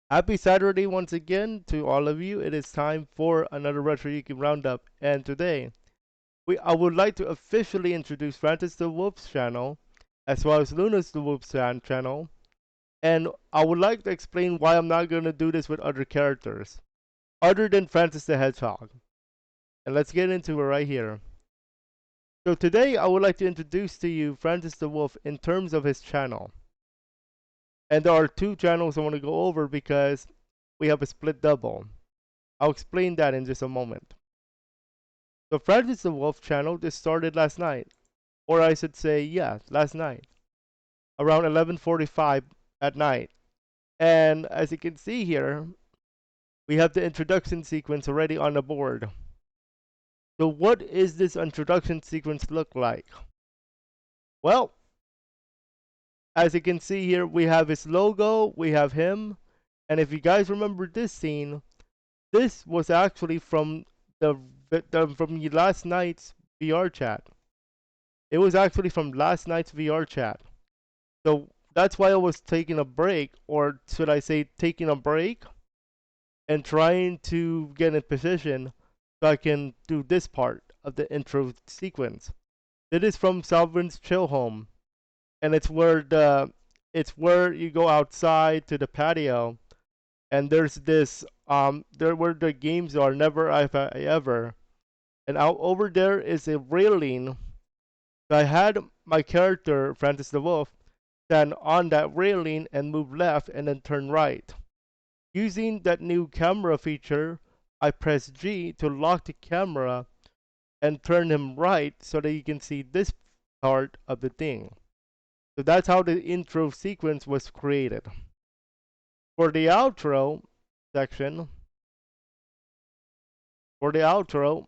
Happy Saturday once again to all of you. It is time for another RetroYuuki Roundup, and today I would like to officially introduce Francis the Wolf's channel, as well as Luna's the Wolf's channel, and I would like to explain why I'm not going to do this with other characters, other than Francis the Hedgehog. And let's get into it right here. So today I would like to introduce to you Francis the Wolf in terms of his channel. And there are two channels I want to go over because we have a split double. I'll explain that in just a moment. The Francis the Wolf channel just started last night. Or I should say, yeah, last night. Around 11:45 at night. And as you can see here, we have the introduction sequence already on the board. So what is this introduction sequence look like? Well, as you can see here, we have his logo, we have him, and if you guys remember this scene, this was actually from from last night's VRChat. It was actually from last night's VRChat. So that's why I was taking a break, or should I say taking a break, and trying to get in position so I can do this part of the intro sequence. It is from Sovereign's Chill Home, and it's where you go outside to the patio, and there's this there where the games are, never have I ever, and out over there is a railing. So I had my character Francis the Wolf stand on that railing and move left and then turn right. Using that new camera feature, I press G to lock the camera and turn him right so that you can see this part of the thing. So that's how the intro sequence was created. For the outro section, for the outro,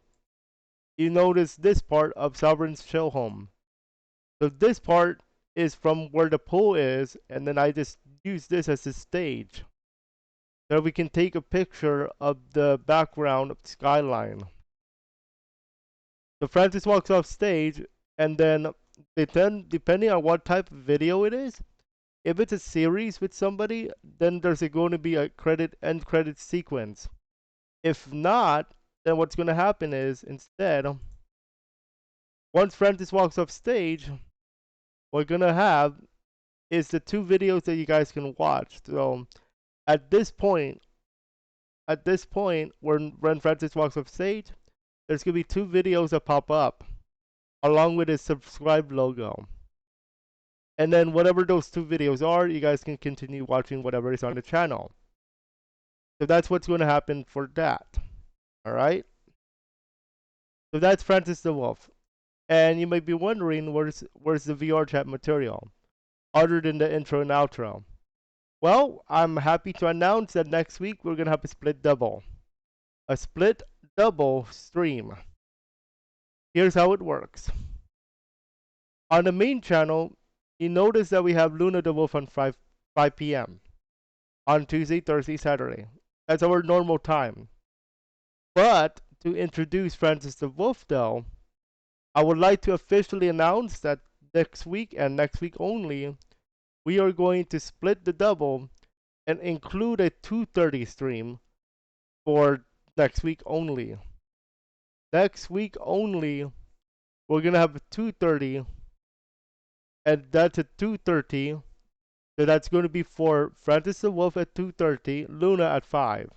you notice this part of Sovereign's Chill Home. So this part is from where the pool is, and then I just use this as a stage. So we can take a picture of the background of the skyline. So Francis walks off stage, and then depending on what type of video it is, if it's a series with somebody, then there's going to be a end credit sequence. If not, then what's going to happen is instead, once Francis walks off stage, what we're going to have is the two videos that you guys can watch. So at this point, when Francis walks off stage, there's going to be two videos that pop up along with his subscribe logo. And then whatever those two videos are, you guys can continue watching whatever is on the channel. So that's what's going to happen for that. All right. So that's Francis the Wolf. And you might be wondering where's the VRChat material other than the intro and outro. Well, I'm happy to announce that next week we're going to have a split double. A split double stream. Here's how it works. On the main channel, you notice that we have Luna the Wolf on 5 p.m. on Tuesday, Thursday, Saturday. That's our normal time. But to introduce Francis the Wolf, though, I would like to officially announce that next week and next week only, we are going to split the double and include a 2:30 stream for next week only. Next week only, we're gonna have a 2:30, and that's at 2:30. So that's going to be for Francis the Wolf at 2:30, Luna at 5.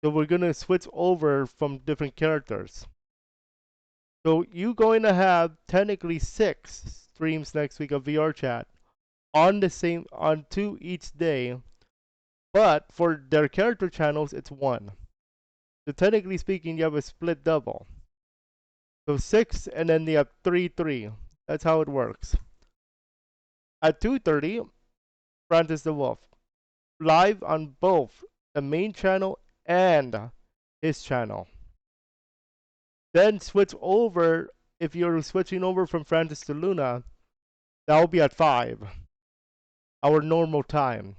So we're gonna switch over from different characters. So you're going to have technically 6 streams next week of VRChat on 2 each day, but for their character channels it's 1. So technically speaking, you have a split double. So 6 and then you have 3 3. That's how it works. At 2:30, Francis the Wolf live on both the main channel and his channel. Then switch over. If you're switching over from Francis to Luna, that will be at 5, our normal time.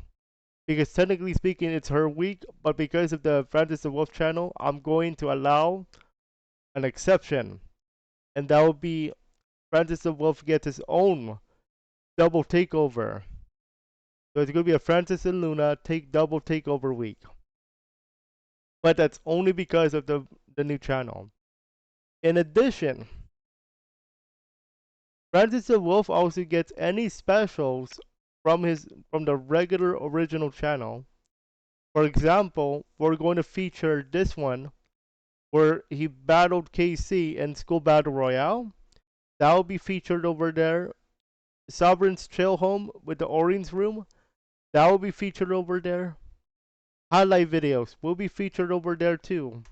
Because technically speaking, it's her week, but because of the Francis the Wolf channel, I'm going to allow an exception. And that will be Francis the Wolf gets his own double takeover. So it's gonna be a Francis and Luna double takeover week. But that's only because of the new channel. In addition, Francis the Wolf also gets any specials from the regular original channel. For example, we're going to feature this one where he battled KC in School Battle Royale. That will be featured over there. Sovereign's Chill Home with the Orange Room. That will be featured over there. Highlight videos will be featured over there too.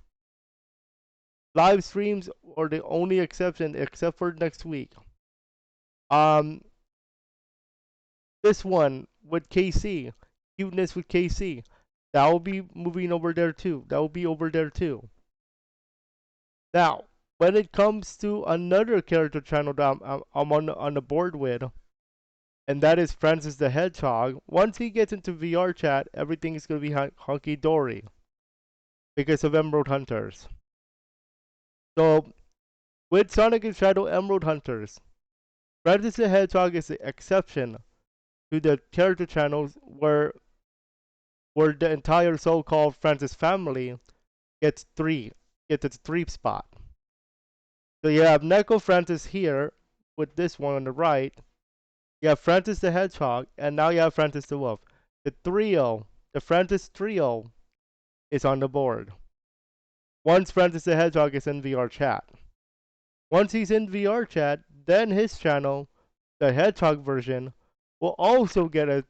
Live streams are the only exception, except for next week. Um, this one with KC, cuteness with KC, that will be moving over there too. That will be over there too. Now, when it comes to another character channel that I'm on the board with, and that is Francis the Hedgehog. Once he gets into VRChat, everything is gonna be hunky dory because of Emerald Hunters. So, with Sonic and Shadow Emerald Hunters, Francis the Hedgehog is the exception to the character channels where the entire so-called Francis family gets its three spot. So you have Neko Francis here with this one on the right. You have Francis the Hedgehog, and now you have Francis the Wolf. The trio, the Francis trio, is on the board. Once Francis the Hedgehog is in VRChat. Once he's in VRChat, then his channel, the Hedgehog version, will also get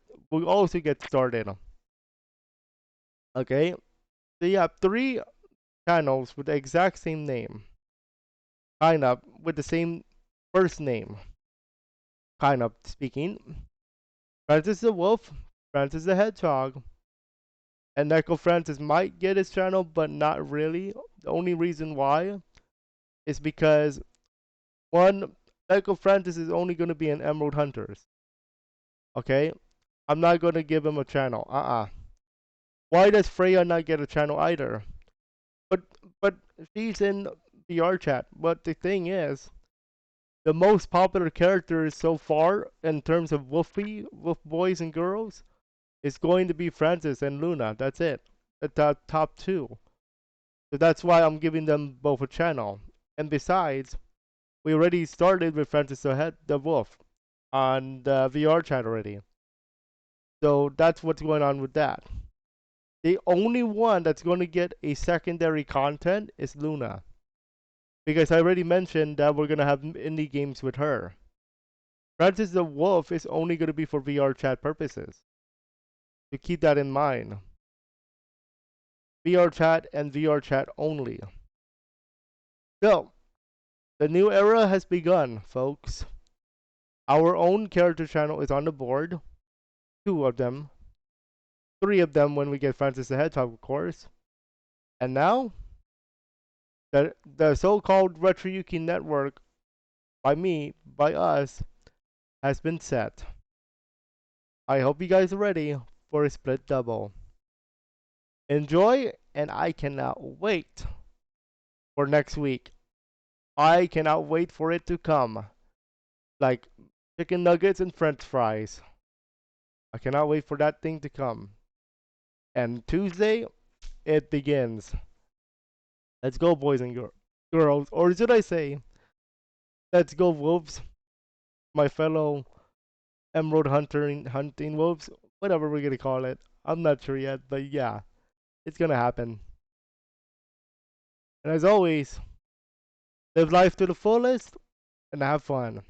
started. Okay, so you have three channels with the exact same name, kind of with the same first name, kind of speaking. Francis the Wolf, Francis the Hedgehog, and Neko Francis might get his channel, but not really. The only reason why is because one, Neko Francis is only going to be in Emerald Hunters. Okay, I'm not going to give him a channel. Why does Freya not get a channel either? But she's in VRChat. But the thing is, the most popular characters so far in terms of wolf boys and girls is going to be Francis and Luna. That's it. The top two. So that's why I'm giving them both a channel. And besides, we already started with Francis the Wolf on the VRChat already. So that's what's going on with that. The only one that's going to get a secondary content is Luna. Because I already mentioned that we're going to have indie games with her. Francis the Wolf is only going to be for VRChat purposes. So keep that in mind. VRChat and VRChat only. So, the new era has begun, folks. Our own character channel is on the board. 2 of them. 3 of them when we get Francis the Hedgehog, of course. And now, the so-called RetroYuuki network, by us, has been set. I hope you guys are ready for a split double. Enjoy, and I cannot wait for next week. I cannot wait for it to come. Like chicken nuggets and french fries. I cannot wait for that thing to come. And Tuesday, it begins. Let's go, boys and girls. Or should I say, let's go, wolves. My fellow emerald hunting wolves. Whatever we're going to call it. I'm not sure yet, but yeah. It's going to happen. And as always, live life to the fullest and have fun.